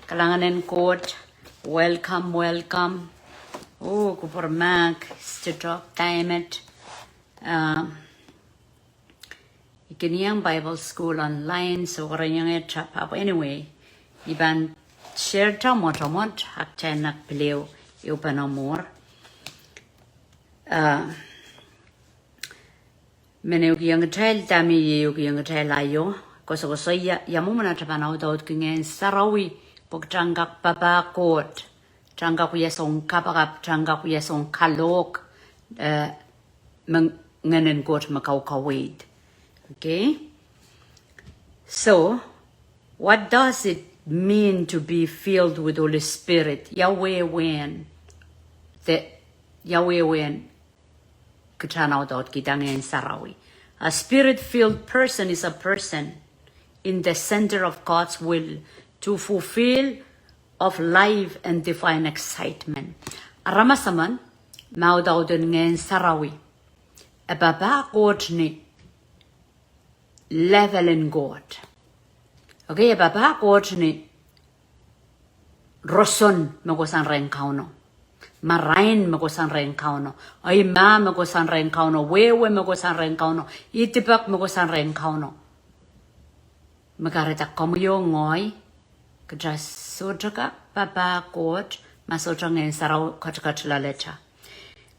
Kalanganin court. Welcome. Oh, Kupur Mac, Stitop, time it. Ikiniyang Bible School online, so karanyang chap up anyway. Iban share tamot, hakchanak pileo, upanomor. Meneukiang child, Dami, Yukiang child, ayo. Kosoya, Yamumana Tapano, dot King Sarawi, Pogchangak Papa Court. Changa kuya song kapakap, changa kuya song kalok, nganen got makau kawid. Okay? So, what does it mean to be filled with Holy Spirit? Yahweh when kitanaw dot kitangin sarawi. A spirit-filled person is a person in the center of God's will to fulfill of life and divine excitement. Aramasaman, maudauden ngen sarawi. Ababa God ni level in God. Okay, ababa God ni roson magosan renkauno. Marain magosan renkauno. Ay ma magosan renkauno. Wewe magosan renkauno. Itipak magosan renkauno. Magarita komuyo ngoy. Kaya sojaka papa coach masoja ngen sarau kachkachla lecha.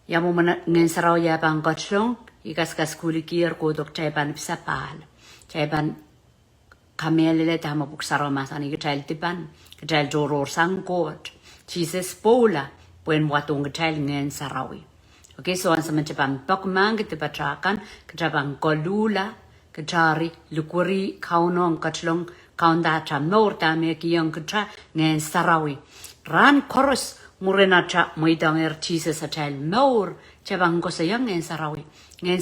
Yamu ngen sarau ya bang kachlong ikas kulikir kodok chaiban pisapal. Chaiban kamelele tama buksaro masani kachal tipan kachal joror sang coach. Jesus pola buen watung kachal ngen sarawi. Okay, so an sama chaban bakmang kitipatrakan kachabang kolula kachari lukuri kaunong kachlong kaunda cha norta me kiyang kcha ngen sarawi ran chorus murena cha moidanger Jesus a child more chabang ko sayang ngen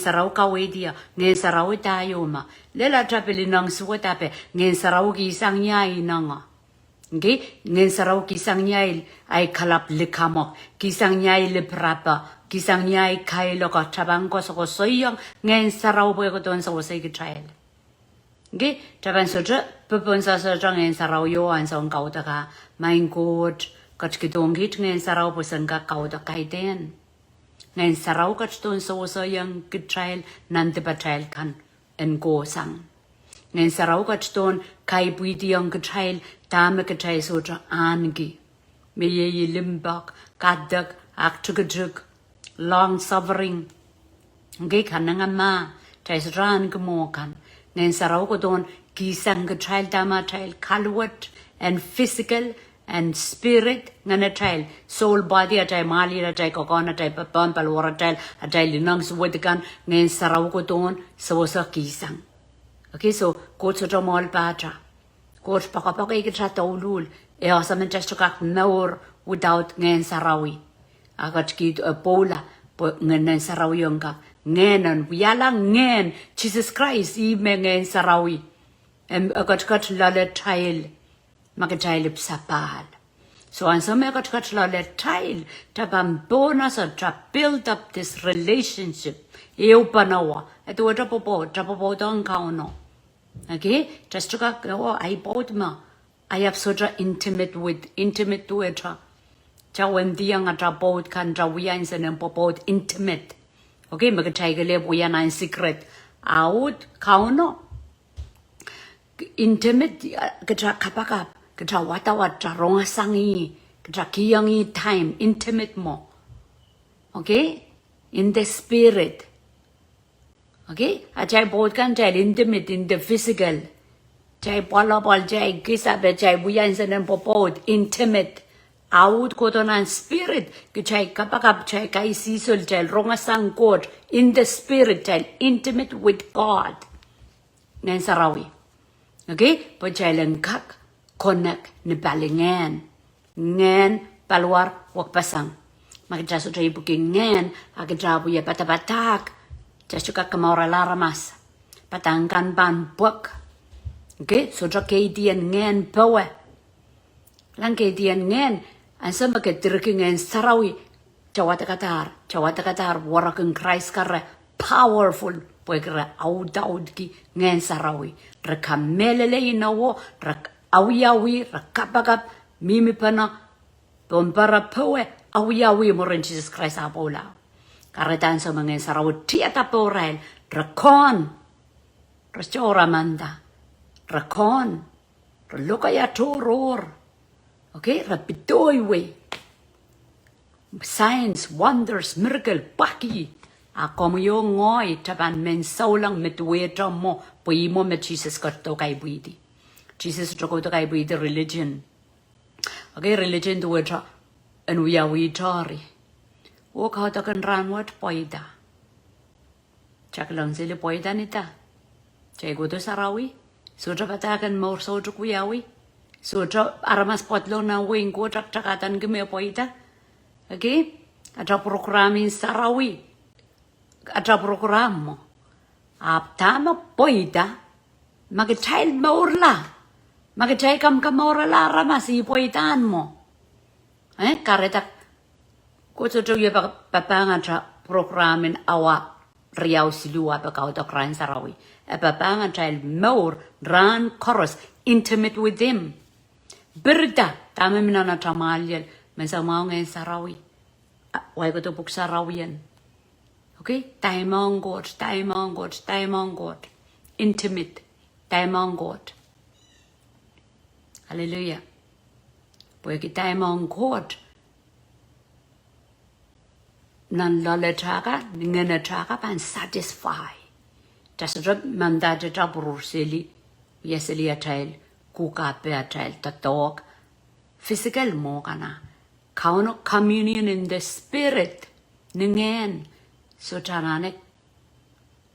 saraw ka wedia ngen sarawi tayoma lela cha pelinang suwatape ngen saraw ki isang nyai nanga okay ngen saraw ki isang nyai ay kalap likamo ki isang nyai leprapa ki isang nyai kailo ka chabang ko so sayang ngen saraw boy ko don so say ki child. Okay, Japan soja, Pupunsa soja ngen sarau yo an song kautaka, mein God, kachkidong hit ngen sarau pusanga kautaka iten. Ngen sarau kachdon so yang kitrail nante patrail kan en go sang. Ngen sarau kachdon kai buiti yang kitrail dame kitrail soja angi. Me ye limbak, kadak, akchukajuk, long suffering. Okay, kananga ma, tais ran gemokan. Ngen sarau ko don kisang child dama child kalwat and physical and spirit ngana child soul body a child mali a child kokona child papon palwara child a child linang suwedikan ngen sarau ko don sa kisang. Okay, so coach so mol patra coach pakapaka ikitra taulul e asamen just kak naur without ngen sarawi agat kid a pola ngen sarawi yongka ngenan wiyalang ngen Jesus Christ I mengen sarawi agat lale child magachild psapal so an some agat lale child tabam bonus or build up this relationship eupanawa at what tapopo don't count okay just to go I bought ma I have such a intimate to it cha when the young at about can draw wians and popot intimate. Okay, magkachaygaleb uyan ang secret. Out, kauno. Intimate, kacha kapakap, kacha watawat, cha rongasangi, kacha kiyangi time, intimate mo. Okay? In the spirit. Okay? Achay both kan chay intimate in the physical. Chay palapal, chay kisabe, chay buyan sa ng popot, intimate. Out ko to ng spirit, kachay kapakap chay kay sisol chay rongasang God in the spirit chay intimate with God. Ngayon sarawi. Okay? Po chay langkak konak ni balingan. Ngan palwar wakpasang. Magjaso chay buking ngan agajabu ya patapatak. Jaso ka kamora laramas. Patangkan ban buak. Okay? So chay diyan ngan pawe. Lang kay diyan ngan ang sa magkatirking ngayon sarawi, chawata katar, warakang Christ kare, powerful, pwekara awdaud ki ngayon sarawi. Raka melele inawo, rak awiyawi, rakapagap, Mimi pana bombara poe awi mo rin Jesus Christ apola. Karetan sa mga saraw tiata porel drakon. Rasjora manda. Drakon. Ralukaya toror. Okay, rapitoy we. Signs, wonders, miracle, baki. Ako mo yung ngoy, taban men saulang mitweta mo, puyi mo met Jesus ka to kay buidi. Jesus to ko to kay buidi religion. Okay, religion to weta, and we are we tori. Walk out kan ran what poida. Chak lang sila poida nita. Chay go to sarawi. So patakan more so to kuyawi. So aramas potlo na wing ko chakatan gime poida. Okay? Ada programin sarawi. Ada program mo. Tama poida. Mag-child maurla. Mag-child kam maurla ramas ipoitan mo. Karetak. Kuto to yung papanga programin awa riyaw silua bakaw to kran sarawi. Papanga child maur ran chorus intimate with them. Berda. Tama minana tamalyal. Mensa mau ngayon sarawi. Why ko to buk sarawian. Okay? Time on God. Intimate. Time on God. Hallelujah. Porque time on God. Nan lole chaka, ngene chaka pan satisfy. Tasrab mandate taburur seli. Yeseli atail. Kuka pe atail. Tatok. Physical mo kana. Kauno communion in the spirit. Ningen. So tananek.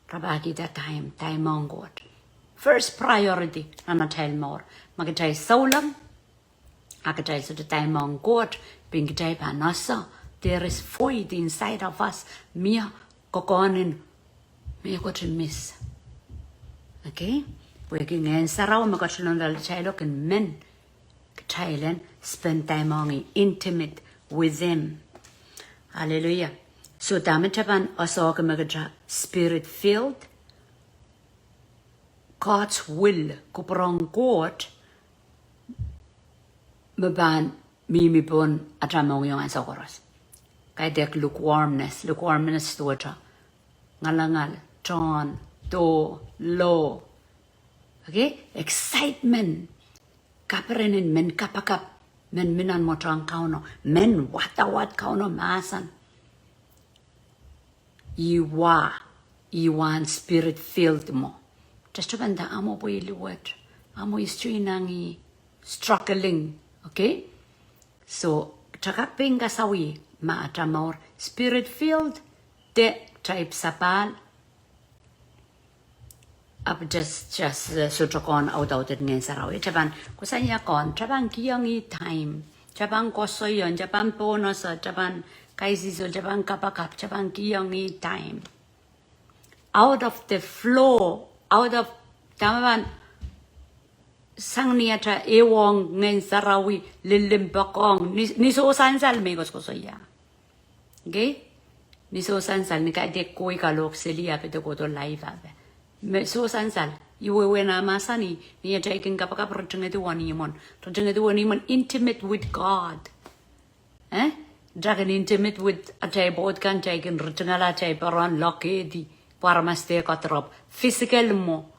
Rabaki that time on God. First priority, nana tell more. Magatay saulam. Agatay so the time on God. Pingatay panasa. There is void inside of us. Mia kokonin. Mia got miss. Okay? Working in saraw magatulong lalachaylo can men. Thailand, spend time on intimate with them. Hallelujah. So damit tapan aso ka spirit filled. God's will kuprong God maban mimi pon atramong yung asa koras. Kaya dek lukewarmness to ata. Ngalangal, ton, to, low. Okay? Excitement. Kaparenin men kapakap. Men minan mo trang kauno. Men watawat kauno masan. Iwan spirit filled mo. Just banda amo po iliwat. Amo istri nangi struggling. Okay? So, chakaping kasawi maatamor spirit filled de type sapal. Up just sutrakon out ngayon sa raw. Japan, kusanya kon, Japan kiyangi time. Japan kosoyon, Japan bonus, Japan kaisiso, Japan kapakap, Japan kiyangi time. Out of the flow, out of tamaban sang niya cha ewong ngayon sa rawi lilimbakong niso sansal megos kosoya. Okay? Niso sansal ni kaide koi kalok selia pete ko to live abe. So sansal, iwe na masani niya jaikin kapag rajangatuwani mon intimate with God. Dragon intimate with ajay bod kan jaikin rajangala jay paran lokedi para maste katrop physical mo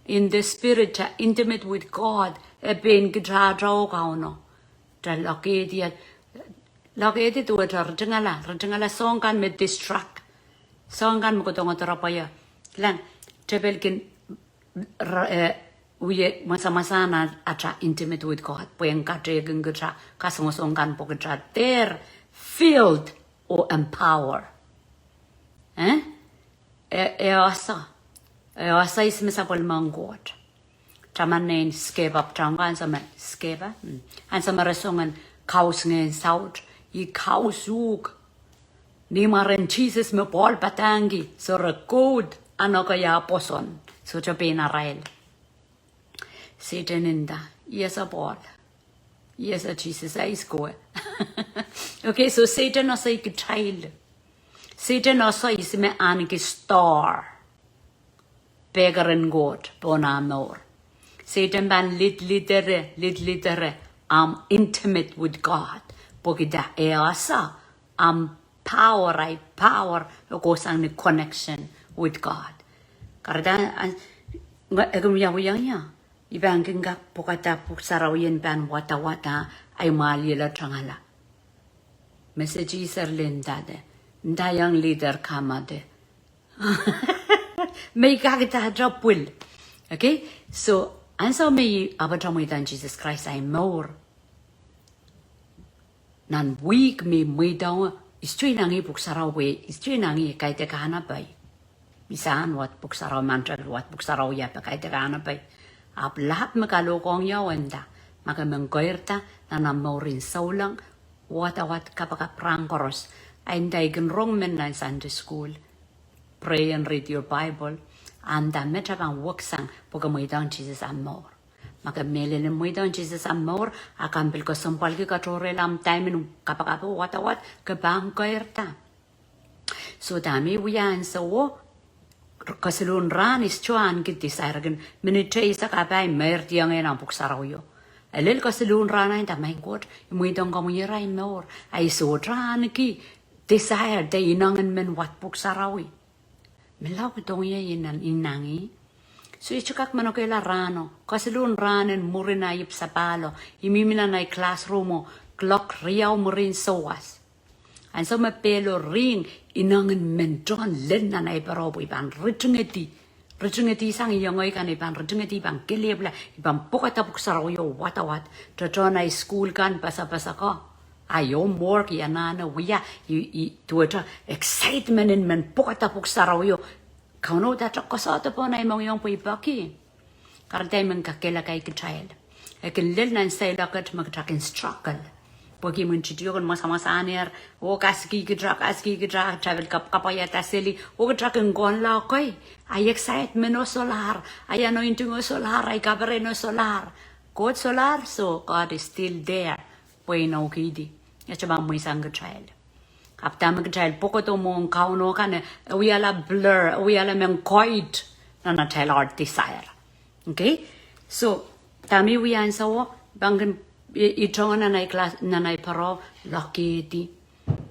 in the spirit intimate with God ben gidraw kauno. Dra lokedi tu rajangala song kan me distract song kan mo ko tongo terapaya lang. Tebelkin uye masa-masa na atra intimate with God. Puyang kategeng getra kasongosongkan po getra. They're filled or empower. Easa ismisapol mang God. Traman nen skeba ptrangan sama skeba. Han sama resongan kaus ngen saut. I kausug. Ni maren Jesus me Paul patangi. So good. Ano kaya poson so Japan Arael Satan inda yes a Paul yes a Jesus is go. Okay, so Satan also is a child. Satan also is me aniki star beggar and God bona more. Satan ban lit litere I'm intimate with God. Pokida easa. I'm power. Loko sang ni connection with God. Karena agam ya. Ibang kinga pokata puksarawian ban wata ay mali la trangala. Message isar lindade. Ndayang leader kamade. May kakita drop will. Okay? So, answer me abatramoy dan Jesus Christ ay more. Nan weak me daw istri nangi puksarawi, istri nangi kay te kahanapay. Bisahan wat puksaraw mantra, wat puksaraw yapa kay te kahanapay. Ap lahat makalokong yawanda, makamangkoyrta na namorin saulang, wat kapaka prangkoros, ay daigan wrong men na Sunday school. Pray and read your Bible, and the metabang waksang pogamoydang Jesus amor. Makamele na moydang Jesus amor, akambil ko sampal ki katore lam time kapakapo wat kabang koyrta. So dami wiyan sa wo, kasilun ran is chuan kit desiragan minitay sa kabay merti ang enang puksaraw yo. Alil kasilun ran ay damay kot, imuydang kamuyiray mor, ay so ran ki desire day inangan men wat puksarawi. Milaw itong inan inangi. So ichukak manokela rano, kasilun ranen murinayip sa palo, imiminan ay classroom clock riyaw murin sowas. And so mapelo ring inangan men John Lennon ay parobo ibang ritungeti sang iyongoy kan ibang ritungeti ibang kilibla ibang pukatapuk sarayo watawat to John ay school kan pasa ko. Ayo more yanana wiya tuwa excitement in men pukatapuk sarayo kauno dapat kasata po na imong yung puipaki kartay men kakela kay child ekin Lennon say lakat magtakin struggle. Pagi menciciyo kan masa-masa anir, o kaski gedrak, travel kapaya taseli, o gedrak enggon la koi, ay excitement o solar, ay anointing o solar, ay kabare no solar, God solar, so God is still there, pwede na ukidi, ya cuma mo isang child. Kapta mag child, poko to mo ang kauno kan, we ala blur, we ala meng koid, na tell our desire, okay? So, tami we answer bangin itong nanay class nanay paro lucky di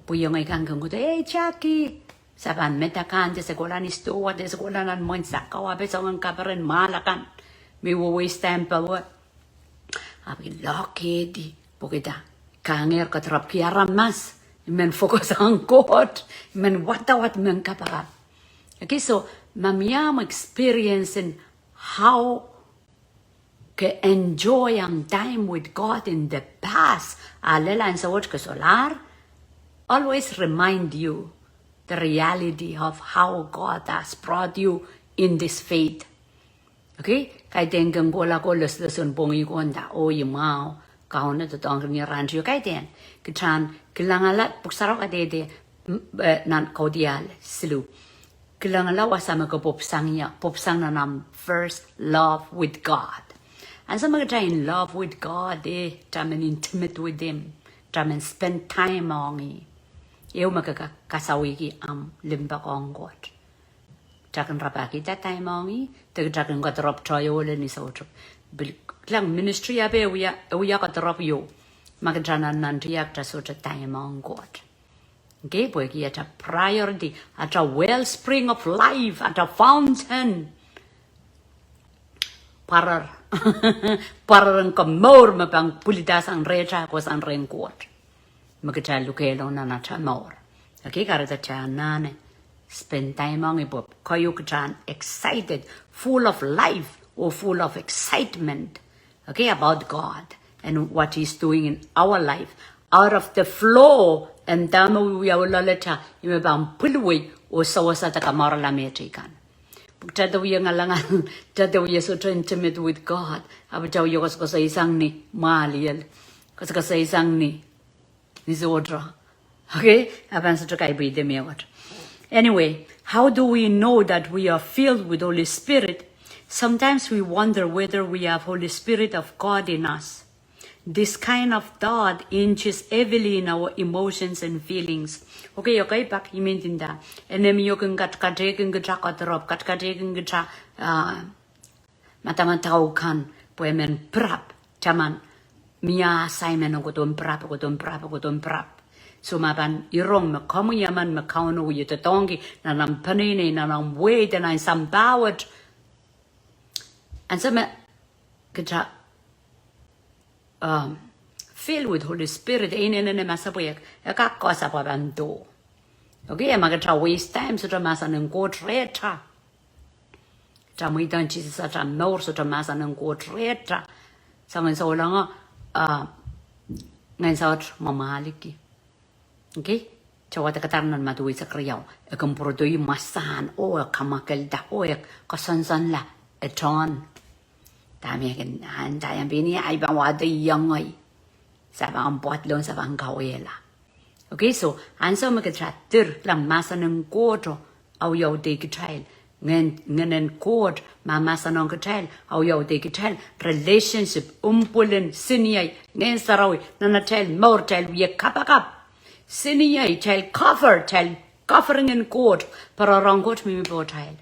puyong ay kang kung Jackie saban metakan de sekolah ni sto de sekolah nan mon sakawa be songan kabaran malakan mi wo waste time pa wo abi lucky di pokita kanger katrap kiara mas men focus on God men what men kapara. Okay, so mamiyam experiencing how enjoy ang time with God in the past. Alalan sa watch solar always remind you the reality of how God has brought you in this faith. Okay? Kaya tenggang bola ko lesun pongi ko anda o yumao kaon na totong ni rancho kaya ten kitran kilangalat puksaraw adede nan kaudial silu kilangala wasama ko popsang na nam first love with God. And some are in love with God, trying intimate with Him, trying spend time on Him. Eu makakasawiki am limba kong God. Trakan rapaki that time on Him, the trakan got drop trial and is out. Lang ministry abe uya got drop you. Magadrana nantiak ta sort of time on God. Okay, boy, at a priority, at a wellspring of life, at a fountain. Parang kamor mapang pulitas ang recha ko sang renkot. Magkita lukelo na nacha more. Okay, karata cha nane. Spend time ang ibop. Kayo kachan excited, full of life or full of excitement. Okay, about God and what He's doing in our life. Out of the flow and damo we are laleta imabang pulway o sawasa ta kamara la metrikan. Tadaw yung alangan, tadaw yung so intimate with God. Abadaw yung kasi isang ni Maliel. Kasi isang ni Zodra. Okay? Aban sa kay bide mewat. Anyway, how do we know that we are filled with Holy Spirit? Sometimes we wonder whether we have Holy Spirit of God in us. This kind of thought inches heavily in our emotions and feelings. Okay, pak imintinda. Enem yo kung katkate kung katrop katkate kung matamataw kan poemen prap taman Mia Simon ko don prap ko don prap ko don prap. So maban irong makamu yaman makauno yu tatongi na nam panini na nam wait and I some bawat. And so me kita filled with Holy Spirit in masabuyak akako sa pabando. Okay, magata waste time so to masa ng go treta. Tamuitan Jesus sa tamor so to masa ng go treta. Sangan sa ulang ngayon sa mamaliki. Okay? Chawa ta katarnan matuwi sa kriyaw. Ekang produy masahan o kamakalda o kasansan la eton. Dami akin handa yung bini ay bang wada yung ay. Sa bang buat lon sa bang kawela. Okay, so anso magkatratir lang masa ng koto au yaw de kitrail. Ngayon kod mamasa ng kitrail au yaw de kitrail relationship umpulin siniyay ngayon sarawi na natrail more trail wiya kapakap. Siniyay trail covering in kod para rangkot mimi po trail.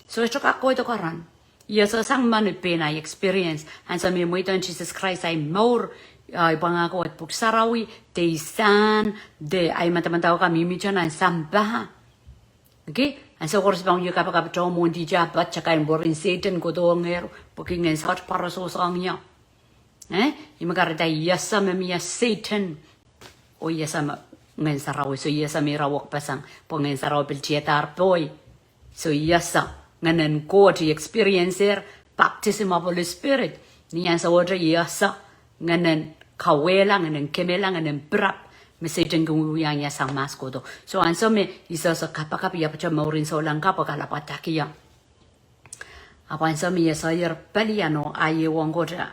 So ito kako ito karan. Yes, so sang manipin I experience and sa mimi ito Jesus Christ ay more pangako at puksarawi de san de ay matamataw ka mimi dyan ay samba. Okay? And so course bang yung kapag mo hindi dyan ba't tsaka yung borin Satan ko doon ngero booking and such para so sang niya. Yung magarita yasa mamiya Satan o yasa ngayon sa rawi so yasa may rawak pasang po ngayon sa rawi pilchetar boy. So yasa ngayon ko to experiencer baptism of Holy Spirit niyan sa water yasa ngayon kawela ngayon kemela ngayon brap Message kung yang ya sang mas ko do. So anso me isa sa kapakapi ya pacha maurin so lang kapakala pataki ya. Apa anso me yasa yer paliano aye wongo ja.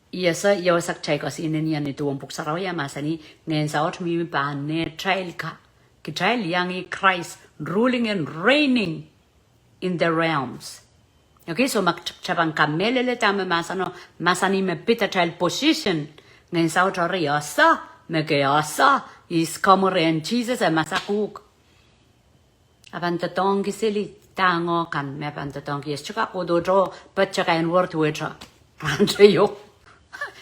Yasa yaw sak chai ko sinin yan ito ang puksaraw ya masani ngayon sa ot mi pa ne trial ka. Ki trial yang i Christ ruling and reigning in the realms. Okay, so magchabang kamelele tama masani me pita trial position ngayon sa ot yasa. Megayasa is kamoren Jesus ay masakuk. Abantatong kisili tango kan me abantatong kis chaka kodojo but chaka en word wecha. Rancho.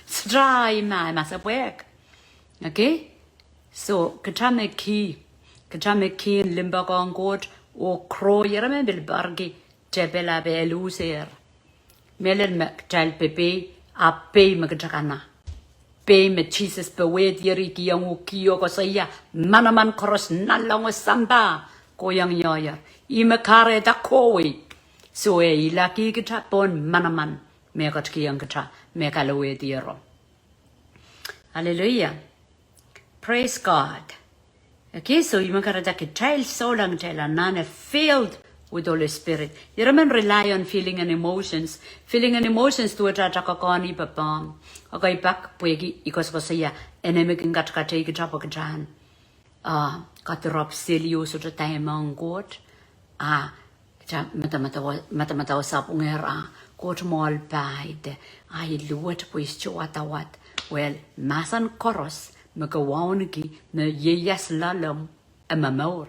Stray ma masapwek. Okay? So katame ki limbagong god o kro yerame bilbargi jebela beluser. Melen mek chal pepe a pe magchakana. Pe me Jesus bewed yeri ki yang ukiyo ko saya manaman koros nalong samba ko yang yoya ime kare da kowi so e ilaki kita pon manaman me kat ki yang kita me kalawe diero. Hallelujah, praise God. Okay, so ime kare da ki child so lang chela nane filled with Holy Spirit. You remember rely on feeling and emotions. Feeling and emotions to aja kakakani papam. Okay, back puegi ikos ko saya enemy king kat kita pagjan. Katrop silio so time on god. Mata sap ungera god mol paid. Ai luat puis chuatawat. Well, masan koros magawangi na yeyas lalom amamor.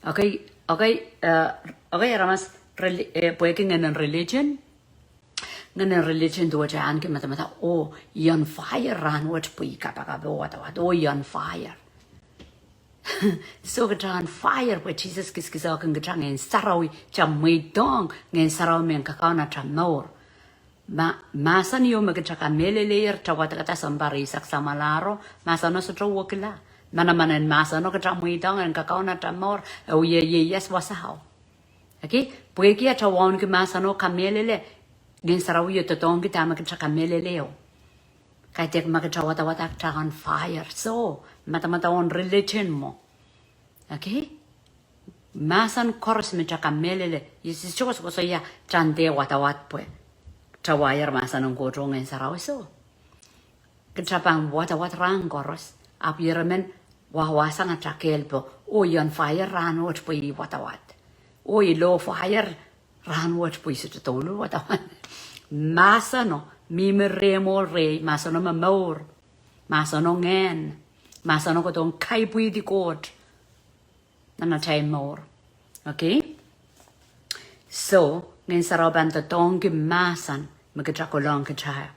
Okay, ramas puegi ngayon religion. Ngayon religion do aja anke mata oh yon fire ran what pui kapakabe wat oh yon fire. So on fire where Jesus kiskisa kan gajang en sarawi jam dong ngen sarawi men kakana chamor. Masan yo magachaka meleleer tawata kata sambari saksa malaro masano sa wakila. Manamanan masano kajang dong en kakana chamor oh ye yes wasahao. Okay, puegi atawon ke masano kamelele Din sarawi yo totong kita magkachaka meleleo. Kaya tek magkachawata-wata on fire. So, mata on religion mo. Okay? Masan koros me chaka melele. Yesus chokos ko ya chante watawat pwe. Chawayar masan ng kodrong en sarawi so. Kachapang watawat rang koros. Apiramen wahwasan at chakelpo. O yon fire ran watch pwe watawat. O low fire ran watch pwe sa tutolo watawat. Masano mimremo re masano mamor masano ngen masano ko tong kai pui di god na time more. Okay, so ngen saraban to tong masan magkakolong kachaya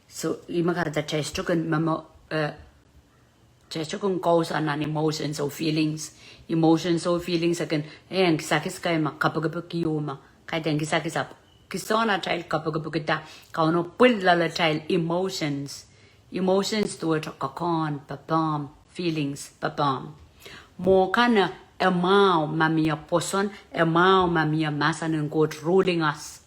So imakarata chestokun mamo chestokun goes on emotions or feelings. Emotions or feelings again en sakis kay makapagapakiyuma kay den kisakisap kisona child kapagapagita kauno pulala child emotions to a kakon papam feelings papam mo kana emao mamia poson emao mamia masan god ruling us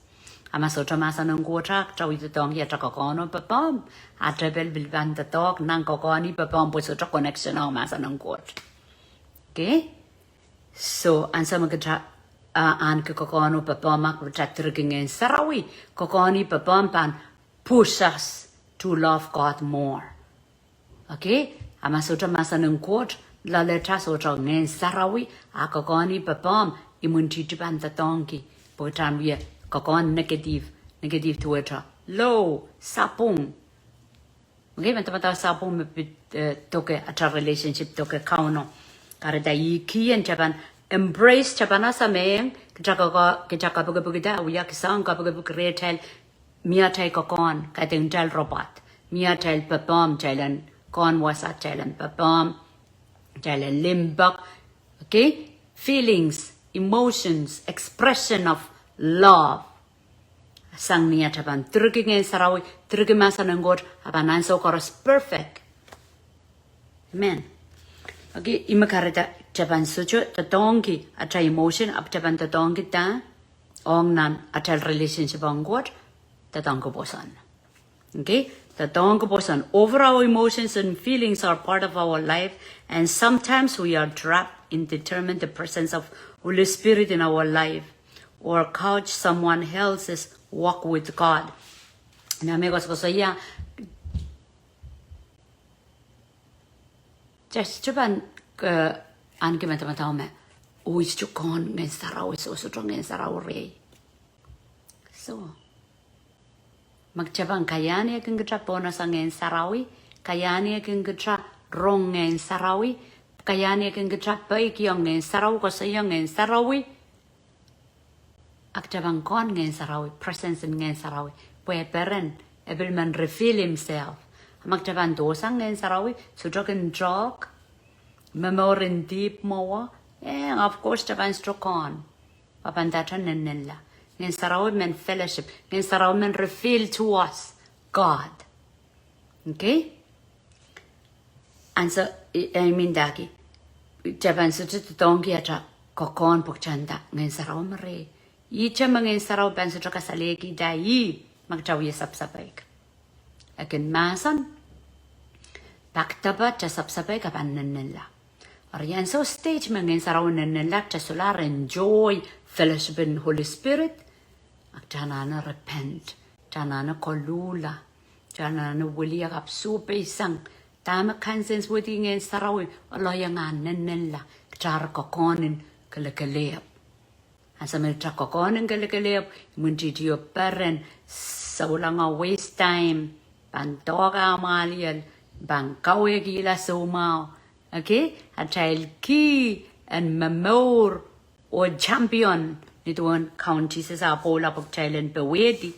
amasotra masan god chak chawi tong ya chakakono papam atrebel bilban the talk nang kokoni papam posotra connection au masan god. Okay, so answer magatra an kokonu papamak protecting in Sarawi kokoni papampan push us to love God more. Okay, amasotra masanung quote la letra sotra ngen Sarawi a kokoni papam imunti tipan the donkey potan we kokon negative to it low sapung. Okay, mata sapung toke a relationship toke kauno. Karena kian Japan embrace Japana sameng kejaka bugida uya kisang kabugu retail mia tai kokon kadeng jal robot mia tai papam jalan kon wasa jalan papam jalan limbak. Okay, feelings, emotions, expression of love sang nia Japan teruging sarawi teruging masa nenggot abanan so koros perfect. Amen. Okay, imakarita Japan sucho the donkey ata emotion up Japan the donkey ta ong nan atal relationship on God the donkey bosan. Okay, the donkey bosan over our emotions and feelings are part of our life, and sometimes we are trapped in determine the presence of Holy Spirit in our life or couch someone else's walk with God. Na amigos ko ya just Japan anke mata me uis chukon ngen sarau so ngen sarau re so magchaban kayani ken gatra pona sangen sarawi kayani ken gatra rong ngen sarawi kayani ken gatra pai kyong ngen sarau ko sayang ngen sarawi akchaban kon ngen sarawi presence ngen sarawi pwe peren every man reveal himself magchaban do sang ngen sarawi so joken jog memorin deep more and of course Japan struck on papandatan nenella ngen sarawi men fellowship ngen sarawi men reveal to us God. Okay, and so I mean daki Japan such a donkey ata kokon pokchanda ngen sarawi mare icha ngen sarawi ban such a kasaleki dai magchawi sapsapaik akin masan paktaba cha sapsapaik apan nenella. Arian so stage mengen saraw nenelak cha solar enjoy fellowship in Holy Spirit. Akjanana repent, janana kolula, janana wili agap supe isang. Tama kansens within en saraw aloyangan nenella kchar kokonin kalakaleap. Asa me tra kokonin kalakaleap munti dio peren saulanga waste time pantoga malial bangkawe gila sumao. Okay, a child key and memor or champion nito one county says a pola of child and bewedi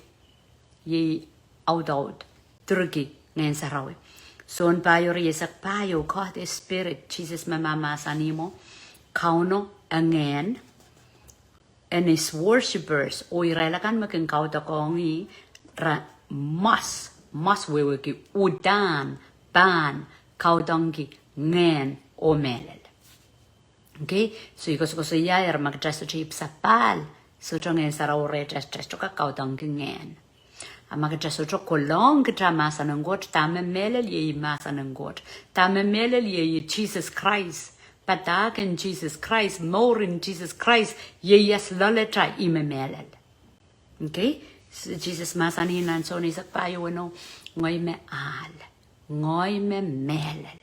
ye out turkey ngen sarawi son payo yesak payo God the spirit Jesus mama sanimo kauno angen and his worshippers o irelakan makin kauta kongi mas weweki udan ban kaudongi ngen o melel. Okay, so you go so ya magdresso chip sapal so ngen sarau re just ka kaudong ngen. Magdresso cho kolong kita masa ngot tame melel ye masa ngot tame melel ye Jesus Christ patak in Jesus Christ more in Jesus Christ ye yes loleta ime melel. Okay, so Jesus masa ni nan so ni sakpayo no ngoy me al ngoy me melel.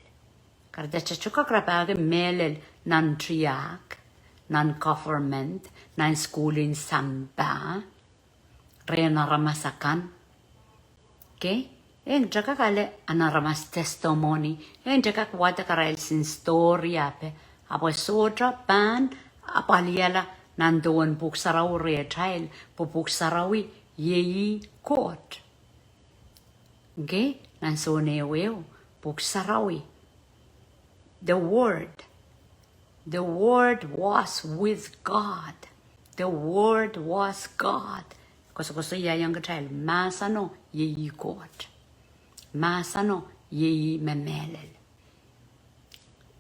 Karena cukup kerapage melel nan triak, nan government, nan schooling samba, rena ramasakan. Okay? Yang jaga kale anaramas testimony, yang jaga kuwata karail sin story ape, apo sotra pan, apaliala nandoon buksaraw retail, buksarawi yeyi court. Okay? Nanso neweo. Buksarawi. The Word was with God. The Word was God. Koso yang child. Masano ye God. Masano ye memelel.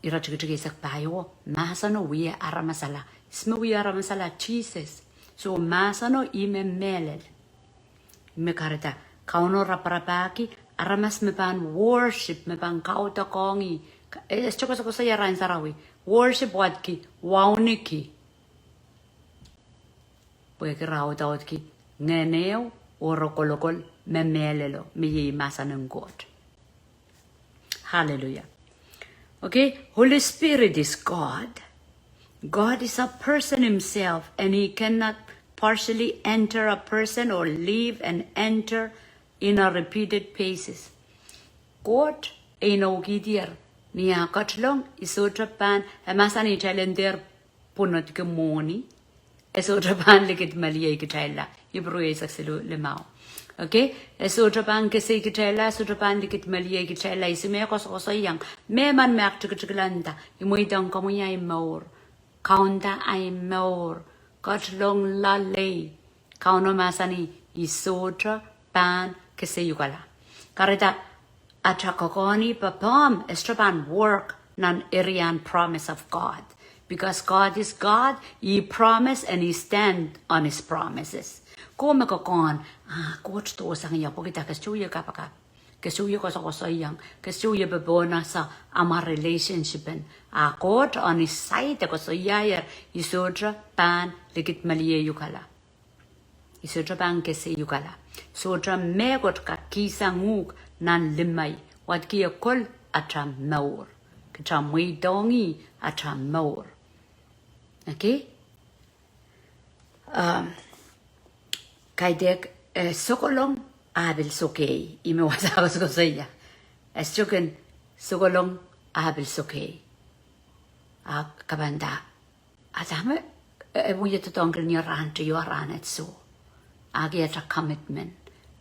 Irachigaisak bayo. Masano we aramasala. Smo we aramasala Jesus. So masano I memelel. Mekarita. Kauno raparapaki. Aramas meban worship meban kauta kongi. Esto cosa ya rain sarawi. Worship watki. Wauniki. Pwede raw ki ngeneo orokolokol memelelo miyi masanang God. Hallelujah. Okay, Holy Spirit is God. God is a person himself, and he cannot partially enter a person or leave and enter in a repeated basis. God ino gidier niya katlong isotrapan masani chalender punot ke moni. Eso trapan likit malia ikitela. Ibro esak silo lemao. Okay? Eso trapan kese ikitela, so trapan likit malia ikitela. Isime koso yang. Meman mak tukitlanda. Imuitang kamuya imor. Kaunta ay mor. Katlong lale. Kauno masani isotra pan kese yukala. Karita atakokoni papam estrapan work nan irian promise of God. Because God is God, He promised and He stand on His promises. Kung makakon, coach to sa kanya po kita kasuya kapaka. Kasuya ko sa kosayang, kasuya babona sa ama relationshipen. Coach on His side, kosayayar, isodra pan likit maliye yukala. Isodra pan kese yukala. Sodra megot ka kisanguk nan limay, wat kia kol atra maur. Kitra mui dongi atra maur. Okay? Kaidek sokolong abil sokei. Ime wasa ko saya. Estuken sokolong abil sokei. Kabanda. Adame buya to tongkel ni rante yo ranet so. Agi atra commitment.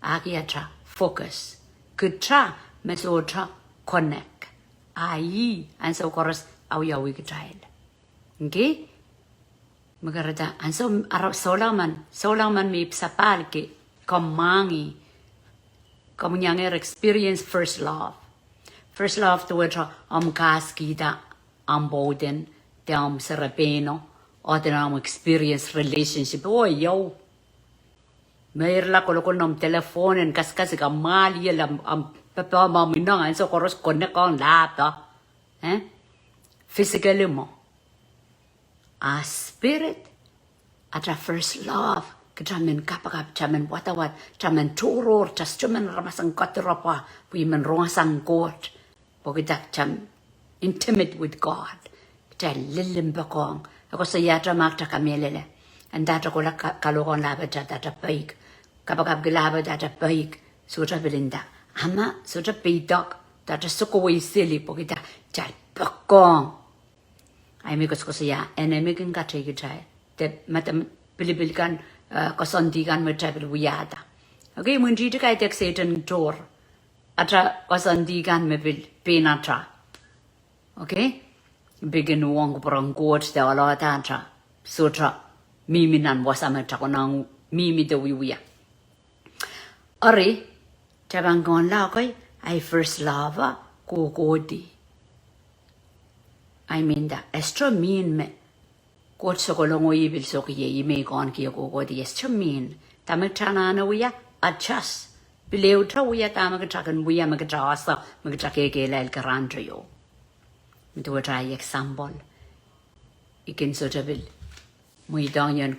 Agi atra focus. Kutra mesotra connect. Ai and so chorus au ya wikitrail. Okay? Magarada anso arab Solomon mi sapal ke komangi komunyanger experience first love to which kaskida amboden dem serapeno or the experience relationship yo Merla kolokol nom telephone and kaskas ka mali papa mami nang anso koros konne kon lata physically mo a spirit at a first love kajamin kapakap jamin watawat jamin turor just jamin ramasang katrapa women rosang God pogidak jam intimate with God jal lilim bakong ako sa yatra makta kamelele and data ko la kalokon labat data paik kapakap gilaba data paik sutra belinda ama sutra peidak data sukowi silly pogidak jal bakong I make us kosia enemy can catch a child. The matam bilibilkan kosondigan metabel wiada. Okay, when you take Satan door atra kosondigan mebil penatra. Okay, begin wong porong goat the alata sutra miminan wasamachakonang mimi the wiwia. Ori chabangon lakoi I first love kukodi. I mean that extra mean me. God so long we will so ye may go on here go the extra mean. Tamatana we are adjust. Below trow we are tamakachakan we are magajasa, magachake like garandrio. Do a dry example. You can sort of will. We don't yon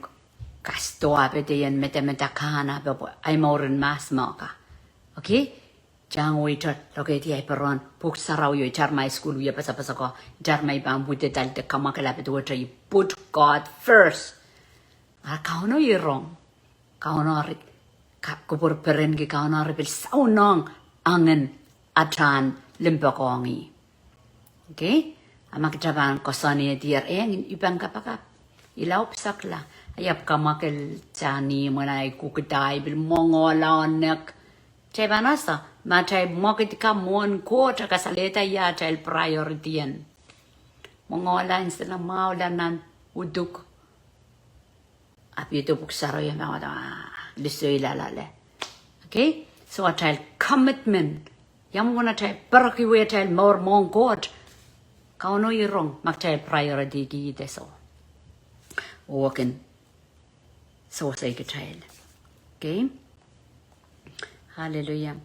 casto abete and metametacana, but I'm more in mass marker. Okay? Jang waiter, locate a peron, book sarau, you char my school, you pasapasako, jar my bamboo, the dal the kamakalapidotra, you put God first. Kauno you wrong. Kaunorik, kapur perengi kaunoripil, so long, angen, atan, limbakongi. Okay? Amakjaban kosani dear eng, ibang kapaka. Ilaup sakla, ayap kamakel chani, when I cook a die, bil mongolanek. Banasa, Matai Mokitika Mon Court, Casaleta Yatel Prioritian. Mongola instead of Maudanan Uduk. Apito Buksaro Yamada, Lissuila Lale. Okay? So I tell commitment. Yam wanna tell Perky way tell more Mon Court. Kauno you wrong, Mactel priority gi deso. Walking. So say a child. Okay? Hallelujah.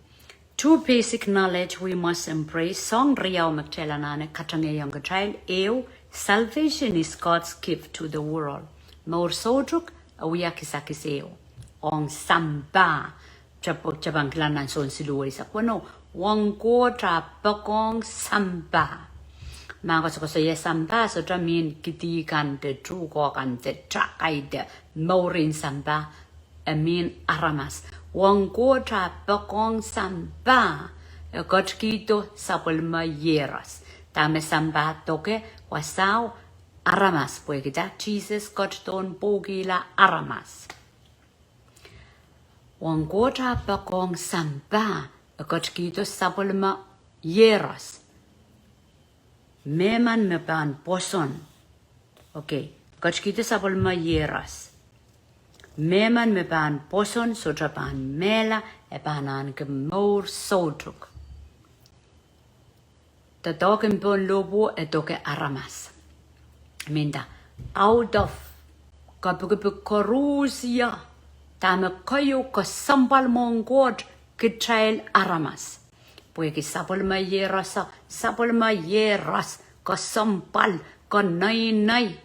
Two basic knowledge we must embrace. Song Riao Mactelanane Katange younger child. Ew, salvation is God's gift to the world. More sojuk, a wiakisakis eo. On samba. Chabanklanan son siluisa. Wano, wang quarter bakong samba. Mga ko sa samba so mean kiti kan de true ko kan de trakai de morin samba I mean aramas wang ko tra bakong samba got kito sapulma yeras tame samba toke wasau aramas puegita Jesus got don bogila aramas wang ko tra bakong samba got kito sapulma yeras Meman me ban poson. Okay. Kachkita sapol ma yeras. Meman me ban poson sotra ban mela e banan ke mor sotruk. Ta token bon lobo e toke aramas. Minda out of kapukupu korusia. Tame koyo ko sambal mongod ke trail aramas. Pueki sapol ma yeras ko sampal ko nai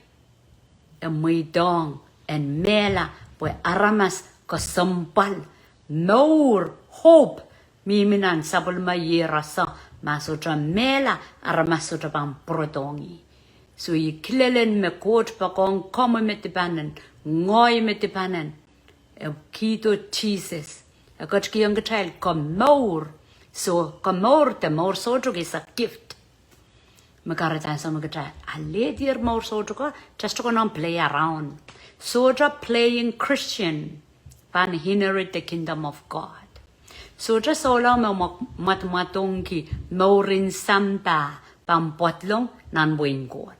e muidong en mela pue aramas ko sampal more hope miminan sapol ma yeras masotra mela aramas sotra pang protongi so I kilelen me court pa kong komo metipanen ngoy metipanen e kito Jesus e got ki young child kom more So, the more soju is a gift. Makaratan sa magata. A lady more soju just to go play around. Soja playing Christian. Pan inherit the kingdom of God. Soja sola matmatongi morin samba pam potlong nan buing God.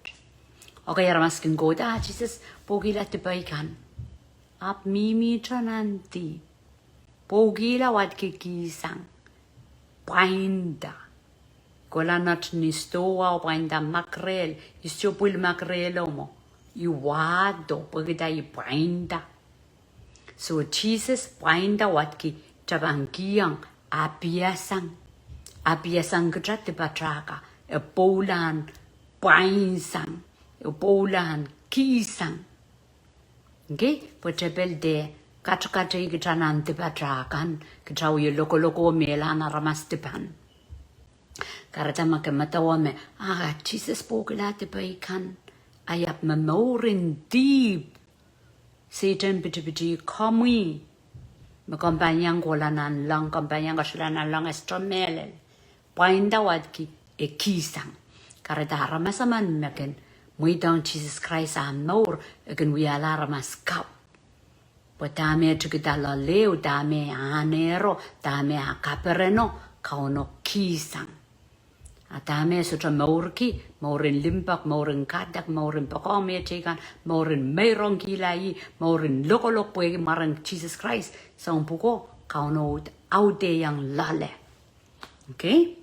Okay, ramaskin God. Jesus, pogila tibaikan. Ap mimi trananti. Pogila wat kikisang. Painda. Kola nat ni stoa o painda makrel. Istio pul makrel omo. Iwado pagida I painda. So Jesus painda watki tabangkiang apiasang. Apiasang kajati patraka. E polan painsang. E polan kisang. Okay? Potebel de Kachakata Gitanan Tipatrakan, Kitawi Loco Melana Ramastipan. Karatama Kamatawame, Jesus spoke latipakan. I have memorin deep. Satan pitipiti comui. Macompanyang golanan long companyang goshlanan long estromelel. Pinda wadki e kisang. Karatara masaman mekin. Muidang Jesus Christ am more again we alaramas cup. Potame chukitala leo dame anero dame a capereno kauno kisang. Atame sutra maurki maurin limpak maurin kadak maurin pakome chikan maurin mayron kilai maurin lokolok puegi marang Jesus Christ sang puko kauno aude yang lale. Okay?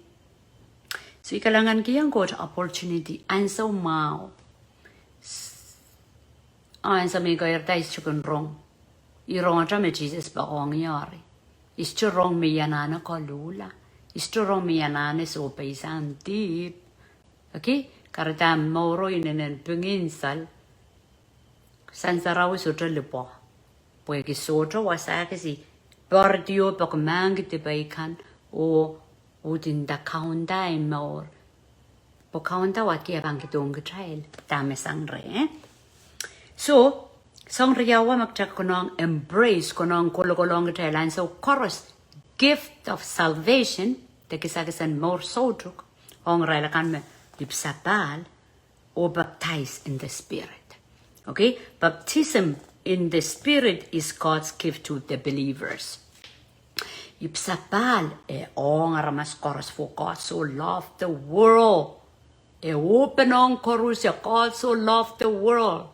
So ikalangan kiyang got opportunity anso mau. Ansa me gayarta is chukun wrong. Irong me Jesus ba ong yari. Isto wrong me yanana ko lula. Isto wrong me yanana so paisan deep. Okay? Karata mauro inenen punginsal. Sansaraw sotra lipo. Puegi sotra wasake si bardio pak mangiti baikan o udin da kaunda in maur. Po kaunda wat ki abang kitong child. Dame sangre. So, Song Riyawa magchakonong embrace konong kolong Thailand. So chorus gift of salvation te kisagisan more sojuk ong relakan me dipsapal or baptize in the spirit. Okay? Baptism in the spirit is God's gift to the believers. ipsapal e ong aramas koros for God so loved the world. E open on chorus, God so loved the world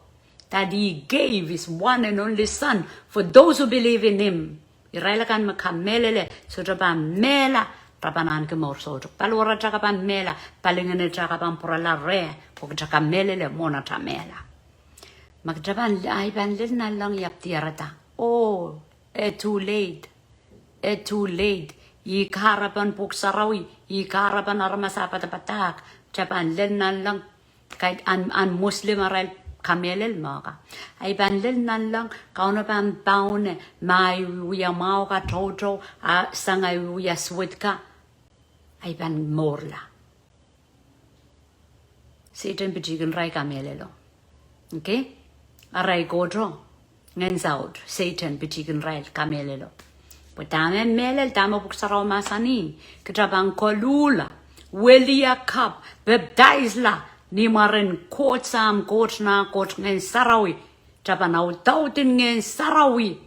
that he gave his one and only son for those who believe in him. Irailakan makamelele so jaban mela rabanan ke morso palora jakaban mela palingene jakaban porala re pok jakamelele mona tamela. Magjaban aiban lilna lang yap tiarata. Oh, too late. Too late. I karaban pok sarawi, I karaban aramasapa patak. Japan lilna lang kahit an Muslim aral kamelel maka. Ay banlil nan lang kauna ban baune mai uya mau ka toto a sangay uya swit ka. Ay ban morla. Satan bijigan ray kamelelo. Okay? Aray godro. Ngen saud. Satan bijigan ray kamelelo. Putame melel tamo buksaraw masani. Katrabang kolula. Welia kap. Bebdaiz la. Ni marin kot sam kot na kot ngen sarawi. Trabanaw tautin ngen sarawi.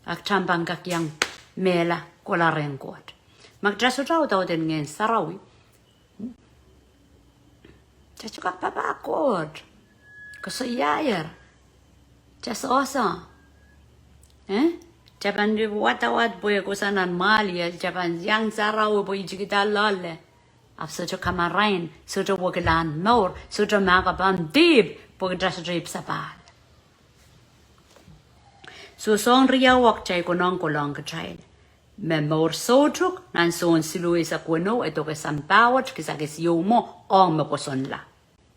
Ak trambang kakyang mela kolaren kot. Magdraso tautin ngen sarawi. Chachukak papa kot. Kaso yayer. Chas osa. Japan di watawat boy kusanan malia. Japan yang sarawi boy jigita lale. Af such a kamarain, such a wakalan more, such a magaban deep, pogdras drip sapal. So song ria walk chay konong kolong kachay. Me more so truk, nan son silu isa kuno, etoke san bawat, kisagis yomo, ong me poson la.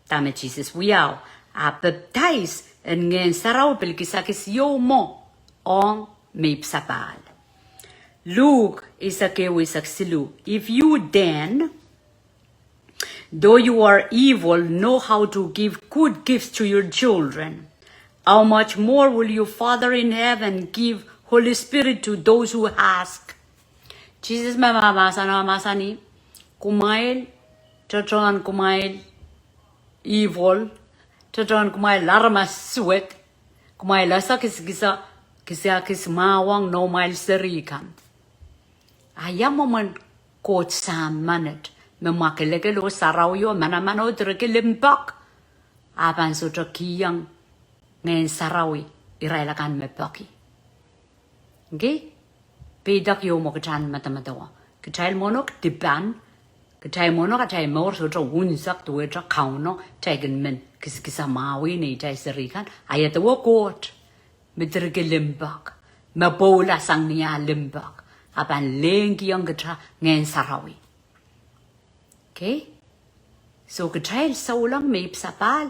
Tame Jesus wiyaw, a baptize, en ngen saraw pil kisagis yomo, ong me sapal. Luke isa kew isak silu. If you then, though you are evil, know how to give good gifts to your children, how much more will your Father in heaven give Holy Spirit to those who ask? Jesus masani kumail, chachon kumail evil, chachon kumail larmas sweat, kumail asa kis mawang no mail serikan. Ayamoman coach sam manet. Memakileke lo saraw manamano dreke limbak. Aban so kiyang ngayon sarawi irailakan me paki. Okay? Pedak yo mo kachan matamatawa. Kachay monok diban. Kachay monok kachay mor so unsak tuwe kauno tagen men kisa mawi ni chay sarikan. Ayatawa kot. Medreke limbak. Mabola sang niya limbak. Aban lengi yang kacha ngayon sarawi. Okay? So kachay so lang may sapal.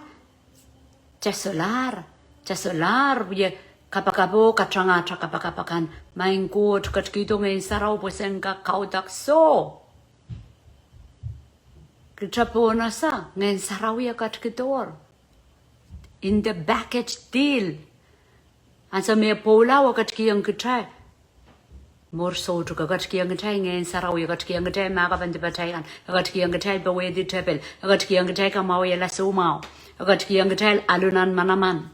Chasolar, buya kapakabo katranga kapakapakan main kot katkito ngayon saraw posen ka kaudak so. Katrapo na sa ngayon saraw ya katkitor. In the package deal. Ansa may pola wa katkiyang kachay. More so to Gatki and Tang and Sarawi, Gatki and Tay Magaban de Batayan, Gatki and Tay Bawe de Tebel, Gatki and Tay Kamawi la Sumao, Gatki and Tay Alunan Manaman.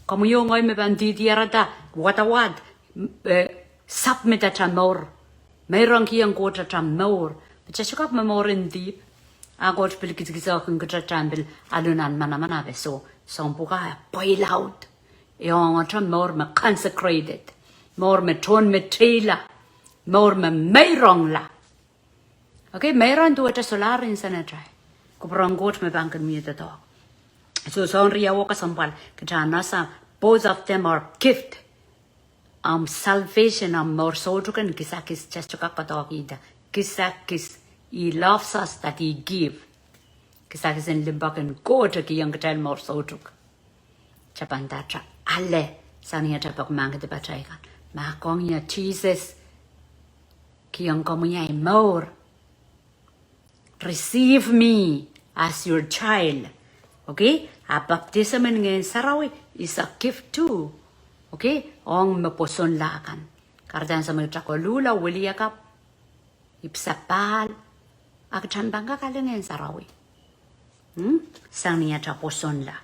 Come you my me bandi diarata, what a wad, submit at a more, Mayronki and Gota Tam more, but just got my more in deep. I got Pilkizok and Gatambil, Alunan Manamanabe, so some Buga, boil out. Young more me consecrated. More me ton me trela, more me mayrong la. Okay, mayron do it a solar in sanitary. Kuprong goat me bank and me the dog. So sonria waka sampal, katanasa, both of them are gift. Salvation more so to can kisakis just to kakadog ida. Kisakis, he loves us that he give. Kisakis in limbak and go to ki young child more so took. Chapandatra, alle, sania tapak manga de bataykan. Ma kong ya Jesus kiyang komuyay more. Receive me as your child. Okay? A baptism ngayon sarawi is a gift too. Okay? Ong maposon lakan. Kardan sa mga chakolula, wiliyakap, ipsapal, agchan bangka kala ngayon sarawi. Sang niya chaposon la.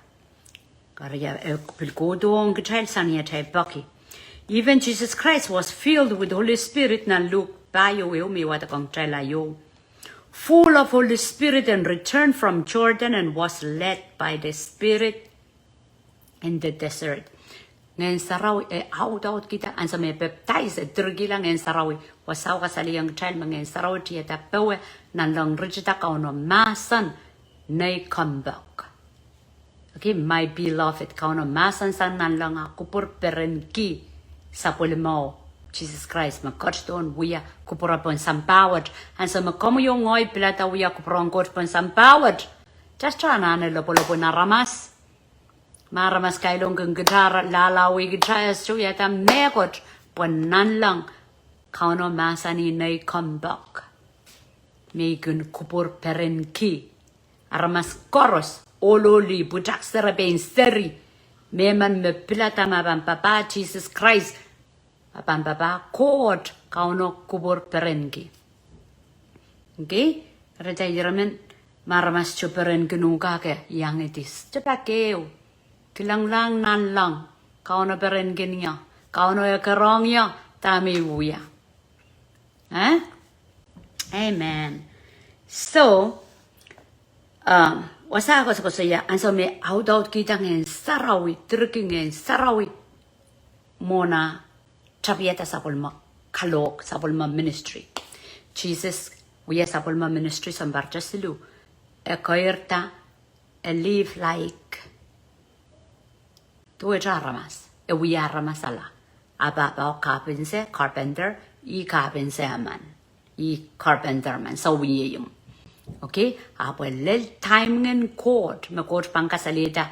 Karya pilkodong child sang niya chay baki. Even Jesus Christ was filled with Holy Spirit na Luke bayo mi watakong layo. Full of Holy Spirit and returned from Jordan and was led by the Spirit in the desert. Ngayon sarawi out kita ansa may baptize drugila ngayon sarawi wasaw kasali ang child ngayon sarawi tiya tapawe nan lang rijita kauno masan nay comeback. Okay, my beloved kauno masan san nan lang kupur perenki sa pulmo Jesus Christ makotton wiya kupura pon sampawat ansa makomo yung ngoy pilata wiya kupurong kot pon sampawat just chana na lopo na ramas Maramas kailong kung gitara lalawi gitara suya tam nekot ponan lang kauno masani nay comeback. May gun kupur perenki. Aramas koros ololi budak seraben seri. Meman me pilata mabampapa Jesus Christ. Mabampapa kot kauno kupur perenki. Okay? Rata yiramen maramas chuperen gunung ke yang itis. Cepakeu. Kilang nan lang, kau na perengkin niya, kau na kerong niya, tami wuya. Amen. So, wasa ako sa saya, anso may out kita ngayon sarawi, triking ngayon sarawi, mona tabieta sa pulma, kalok sa pulma ministry. Jesus, wuya sa pulma ministry sa barja silu, koirta, live like, Tuwe ramas, we are ramasala. Aba carpenter, carpenter man, carpenter man, so we yum. Okay, apo lel time ngen court, me court pangkasalita,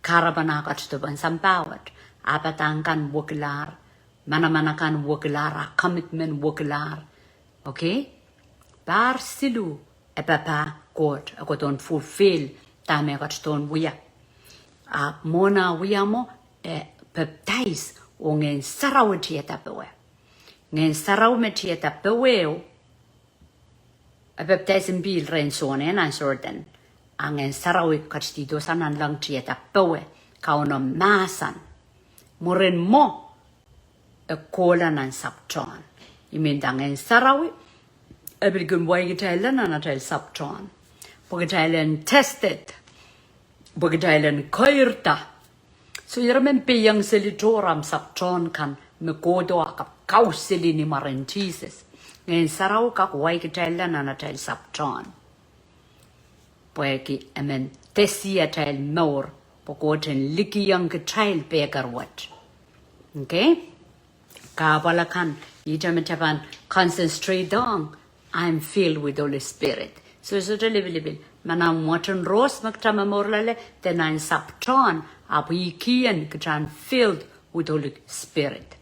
karabanakat to ban sampawat, apatangan wokilar, manamanakan wokilar, commitment wokilar. Okay, bar silu, papa court, akoton fulfill, tame katon wiya. Mona wiamo baptize o ngen saraw tieta pewe. Ngen saraw me tieta pewe baptize in bil rensone na sorten. Angen saraw katstito sanan lang tieta pewe kauno masan. Moren mo kola nan sapton. Imendangen saraw ebilgun way gitailan na tel sapton. Pagitailan tested. Bagdailan koirta. So yaramen piyang selitoram sapton kan mekodo akap kausili ni marin Jesus. Ngayon saraw kak way kitailan na natal sapton. Pweki amen tesia tail more pokoten liki yang kitail pegarwat. Okay? Kabalakan itametapan concentrate on I'm filled with Holy Spirit. So libil. Manang moten rose magtama morlale then I'm sapton apikian kitran filled with Holy Spirit.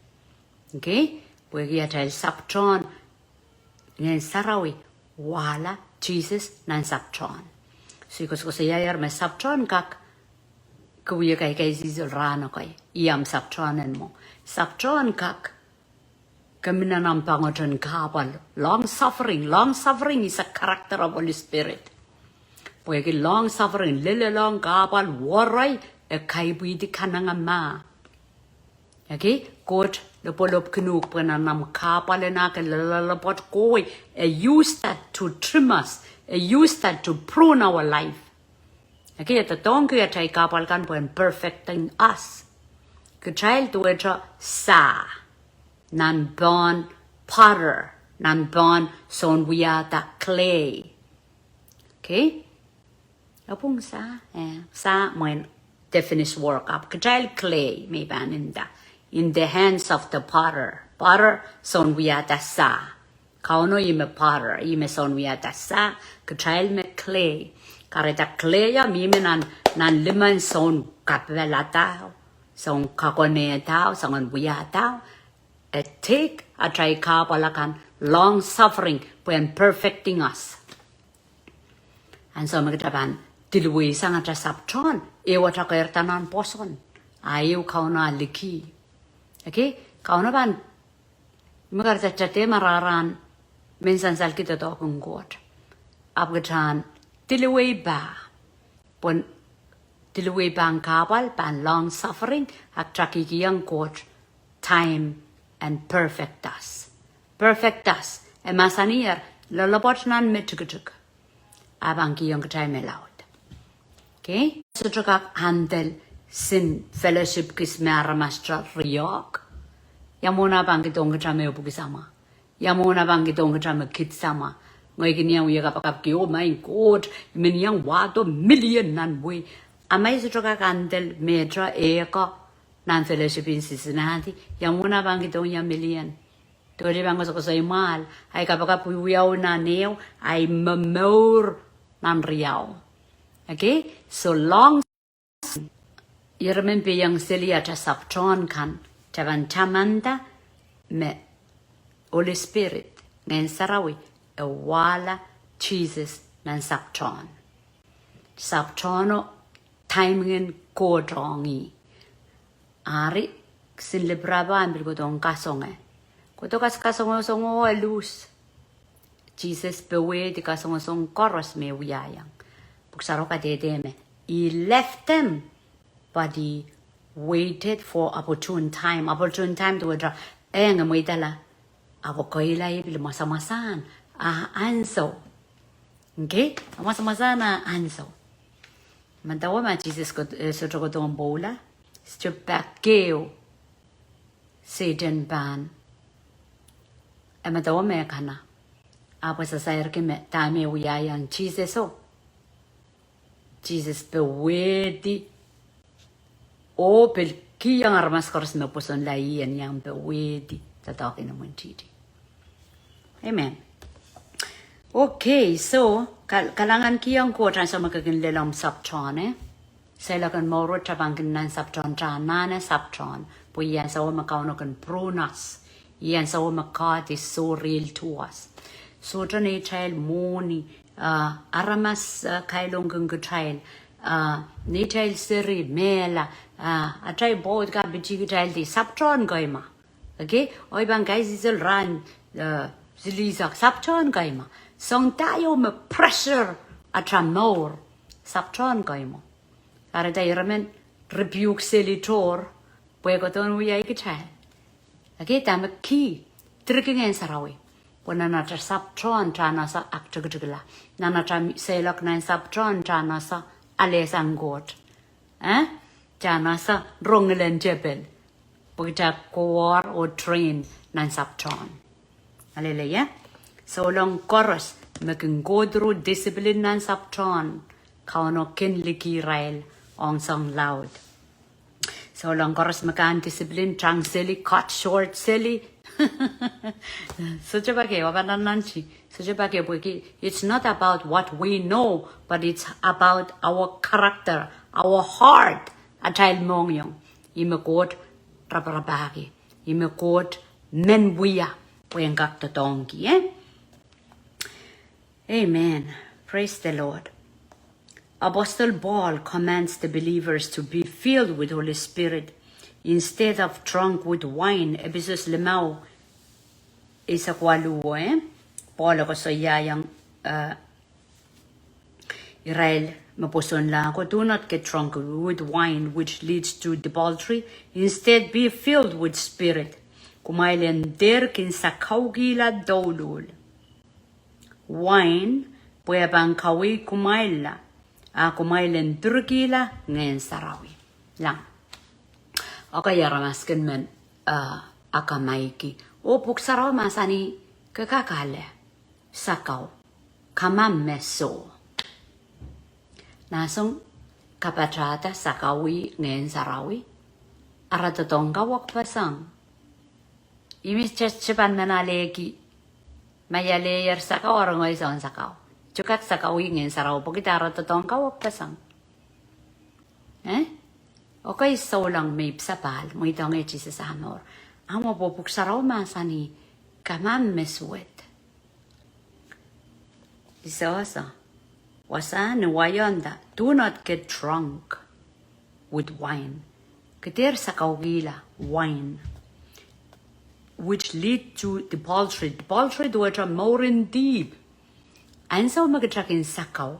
Okay? Wegi atal sapton ngen sarawi wala Jesus nan sapton. So ko sayayar me sapton kak kuya kay zizol rano kay iam saptonen mo. Sapton kak kaminanam pangoten kapal long suffering is a character of Holy Spirit. Pwede long suffering, lele long kapal, waray, kaibu di kananga ma. Okay? God, lopolop kinuk pananam kapal na kalalapot koi, use that to trim us, use that to prune our life. Okay? At the tongue ya tay kapal kan pwen perfecting us. Kachayil tuwecha sa, nan born potter, nan born son we are the clay. Okay? Apung sa when definition work up. Kajal clay may ban in the hands of the potter. Potter son we are the sa. Kauno ime potter, ime son we are the sa. Kajal me clay. Kareta clay ya mime nan liman son kapela tao, son kakone tao, son we are tao. A take a try kapalakan long suffering when perfecting us. And so magtaban tilwi sang ata sapton ewa takertanan poson ayu kauna liki. Okay, kauna ban magarta chate mararan mensan sal kita to kungot abgatan tilwi ba pon tilwi bang kapal pan long suffering at traki yang court time and perfect us. Perfect us. E masanier lalabot nan metukutuk. Abang ki yung katay melawd. Okay? So chakak handel sin fellowship kis maramastra riyok. Yamuna bang kitong katay ubukisama. Yamuna bang kitong katay kitsama. Ngay kiniang uya kapakap ki, oh my God, miniyang wado million nan bui. Amay sa chakak handel medra eka nan fellowship in Cincinnati. Yamuna bang kitong ya million. Tuloy bang gusto ko sa imal, ay kapag puyaw na niyo, ay mamor ng riyaw. Okay? So long, yaramin piyang siliya ta saptron kan, taban tamanda, me Holy Spirit, ngayon sarawi, wala Jesus ng saptron. Saptrono, timingin kodrongi. Ari, sinlibraba ang bilgodong kasonge. Kutokas kasongo alus. Jesus bewe di kasongo koros me uyayang. Buksaro ka dedeme. He left them, but he waited for opportune time. Opportune time to withdraw. Nga mo itala. Ako ko ilay bil masamasan. Anso. Okay? Masamasan na anso. Mantawa ma Jesus ko sotro ko tong bola. Strip back keo. Satan ban. Matawa me kana. Apa sa sayar ke me tame uyayang Jesus o. Jesus bewedi. O pel ki yang armas koros me puson laian yang bewedi. Tatakin naman titi. Amen. Okay, so kalangan ki yang ko tan sa magagin lelam saptron Saya lakan moro tabangin nan saptron nana saptron. Puyan sa makauno kan prunas. Yan sa makat is so real to us. So ni child moni aramas kailong kung child ni child seri mela a child board ka bichi child di saptron gaima. Okay? Oy bang guys isel ran zilisak saptron gaima. Song tayo ma pressure at more saptron gaima. Para tayo ramen rebuke selitor puwego ton uyay ki child. Okay, tama ki tricking en sarawi. Puna na ta saptron chana sa akchugla. Nana ta selak na saptron chana sa alesangot. Chana sa ronglen jebel. Pagita core or train na saptron. Hallelujah. So long chorus making go through discipline na saptron. Kauno kinliki rail on song loud. So long chorus makan discipline trang silly cut short silly. Such a nanchi. Such a it's not about what we know, but it's about our character, our heart. A child mongyong. Imekot raparabagi. Imekot menbuya. Puyengak the donkey, Amen. Praise the Lord. Apostle Paul commands the believers to be filled with Holy Spirit instead of drunk with wine. Episos 5 isa kwaluo Paul ako sa yayang Israel mapuson lang ako. Do not get drunk with wine which leads to debauchery. Instead be filled with Spirit. Kumailan derkin sa kaugila dolul. Wine puya bang kawi kumaila. Kumailan turkila ngayon sarawi. Lang. Okay, ramaskin men akamaiki. O puksaraw masani kakakale. Sakaw. Kamameso. Nasong kapatrata sakawi ngayon sarawi. Aratatong kawak pasang. Imis chachipan manaleki. Mayalayer sakaw orang ngay sa sakaw. Chukak sakawi ngayon saraw. Pagkita aratatong kawak pasang. Okay, so lang may sapal. Mo itong Jesus amor. Amo po puksaraw masani kamamesuet. Isa. Wasan wayonda. Do not get drunk with wine. Kadir sa kawila, wine. Which lead to debauchery. Debauchery do it more in deep. Ansa magtrakin sakaw.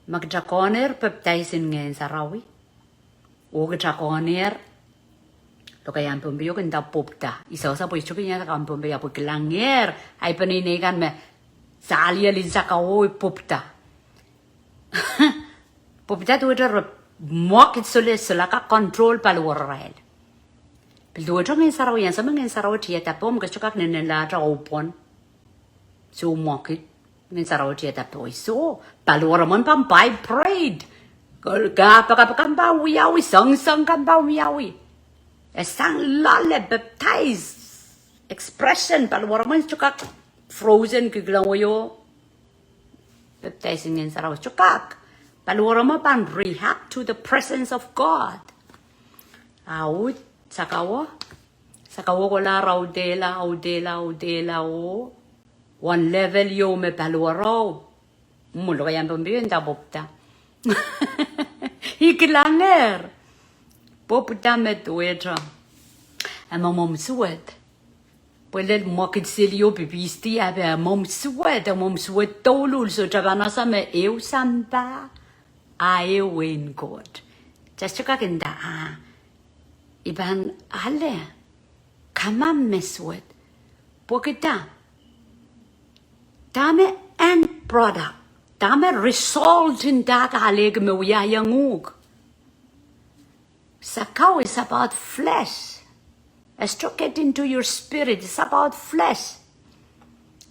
Magtrakoner peptaisin ngayon sa rawi. O magtrakoner lo kaya ang pumbiyo kanda popta isa sa po ichukin niya ang pumbiyo po kilanger ay paninigan me sa aliyalin sa kawoy popta popta tu ito mokit sulit sila ka control paluwaral pildo ito ngayon saraw yan sa mga saraw tiya tapom kasukak ninila ito upon so mokit ngayon saraw tiya tapos so paluwaramon pang by prayed kapag wiyawi sang wiyawi sang lale baptized expression paluwaramon chukak frozen kiglawayo baptizing in saraw chukak paluwaramon pang react to the presence of God out sakawo ko la raudela o one level yo me paluwaraw mulo kaya pambiyon tabopta Ikilanger. Popta met wetra. Ama mom suet. Pwede mokit silio pipisti abe mom suet tolul so chavana sa me eu samba ae win god. Just chuka kenda iban ale kamam meswet. Pokita. Dame end product. Dame result in that halig me uyayangug. Sakau is about flesh. Stroke it into your spirit. It's about flesh.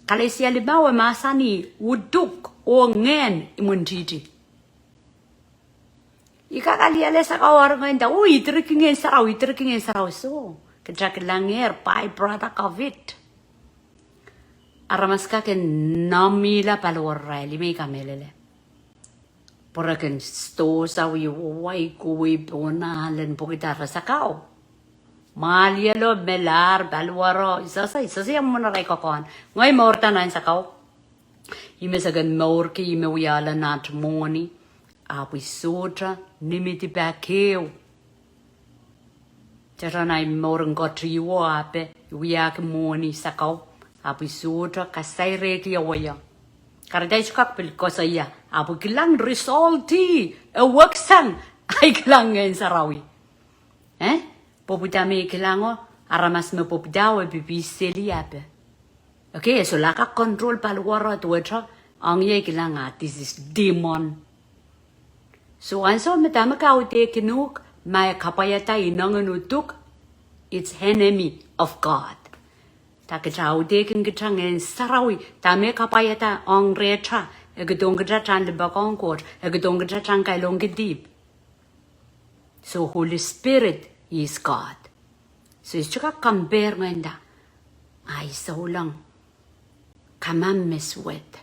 Kalisia libawa masani uduk o ngen imuntiti. Ikakaliale sakau argenda. Itriking sarau so. Kajak langer byproduct of it. Aramaska ke namila palwarraili me kamelele. Poraken sto sa wi kuwi bona len pokita rasakao. Malielo melar balwaro isa yung muna ray kokon. Ngay morta na sakao. Ime sagan morki ime wiyala nat moni. Api sotra nimiti bakeo. Charana morang gotriwo ape wiyak moni sakao. Api sutra kasay reki awaya. Karena suka pil kosaya. Api kilang resulti. Waksang ay kilang ngayon sarawi. Poputami kilango aramas me popdawe bibiseli ape. Okay, so laka control palwara tuwatra ang ye kilanga this is demon. So anso metama ka ute kinuk may kapayata inanganutuk it's enemy of God. Takachau dekin gitangin sarawi tame kapayata ong retra egdong gitran lebakong court egdong gitran kailong gidip. So Holy Spirit is God. So it's chuka compare ngenda. Ay so lang kamam meswet.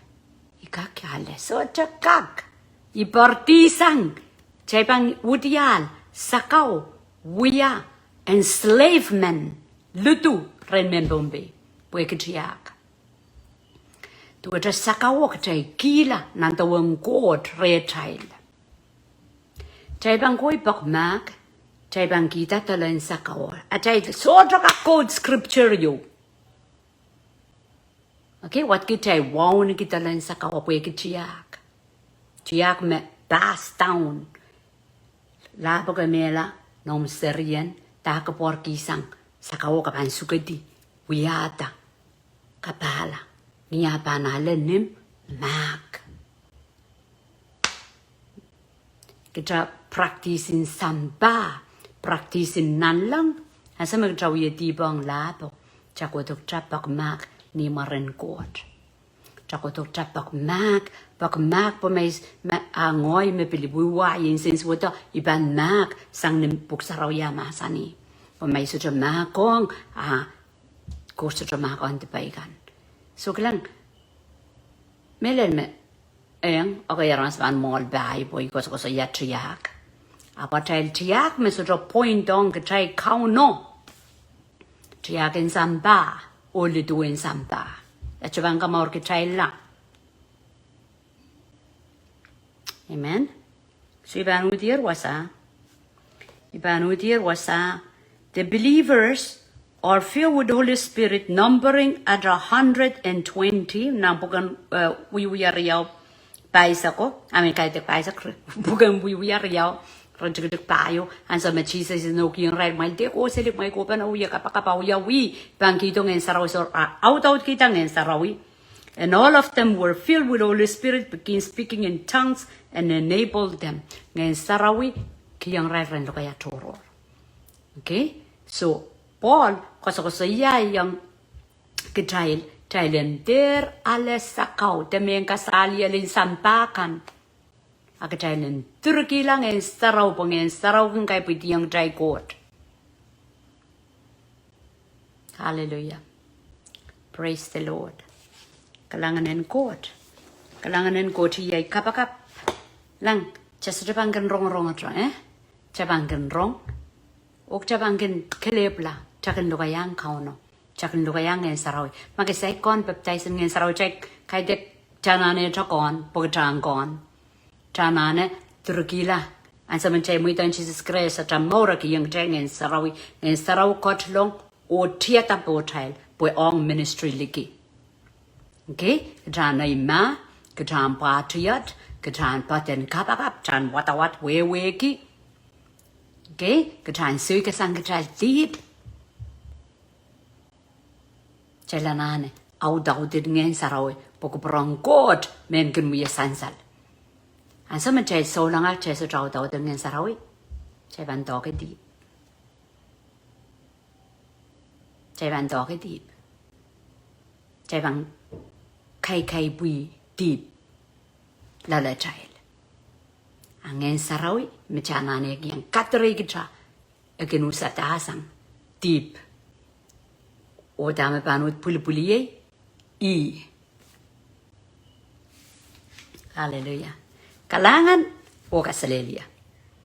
Ikakyale so chakak ipartisang chaypang udial sakau wiya enslavement lutu remembombe pwekitiak tu ata sakawok chay kila nantawang god retail chay bang koi bakmak chay bang kita talan sakawor atay sotra ka code scripture yo okay what kitay wow ni kita lan sakawor pwekitiak tiak me pass down la pogamela nom serien ta kapor kisang sakao kapan sukati wiyata kapala niya panalenim mak kita practicing samba practicing nanlang asa magtrawiya tibang lapo chakotok chapak mak ni maren kot chakotok chapak mak po may angoy me pilibuwa yin since wato iban mak sang nimpuk saraw masani may sutra makong ko sutra makong tipaikan so kailang melen me okay arans ban mall bai boy ko so ya triak apa tail triak me sutra point on ke try kau no triak in samba only do in samba at bang ka maur ke try la amen so iban udir wasa the believers are filled with the Holy Spirit, numbering at 120. Bukan we are yaw paisa ko. Amin kahit paisa ko. Bukan we are yaw Rajak payo, and some cheeses is no king right my dear, or select my open oya kapakapa we, Bankitong and Sarawis or out kitang and Sarawi. And all of them were filled with the Holy Spirit, began speaking in tongues and enabled them. Ngayon Sarawi, kiyang Reverend Lokaya Toro. Okay? So, Paul, kasakasaya yung kitail, Thailander alles sakau, temeng kasali alin sampakan. Akatailan, Turkey lang en Saraw pang Saraw kung kay pwede yung dry court. Hallelujah. Praise the Lord. Kalanganan court. Kalanganan court yay kapakap. Lang, chasabanggan rong atra, Chabanggan rong. Ok chabanggan kelebla. Chakan lukayang kauno. Chakan lukayang en Saraw. Magisay kon baptize en Saraw check. Kay dek chanane chakon. Pagkatang kon. Chanane Turkey la. Ang sa manchay mo ito Jesus Christ at amora ki yung jeng en Saraw kot long o tiyata po child po ong ministry liki. Okay, kajaan na ima, kajaan patriot, kajaan paten kapakap, kajaan watawat weweki. Okay, kajaan suy kasang kajaan deep. Chalanane, au daw din ngayon Saraw, pagkuparang God, men kun mo yasansal. Ang sa manchay so lang at chay sa daw din ngayon Saraw, chay banto ke deep. Chay banto ke deep. Chay bang kay bui deep lala child. Ang ngayon Saraw, machanane yang katri kita, aginusa tahasang deep. O dami panut puli-puli i. Hallelujah. Kalangan o kasalelia.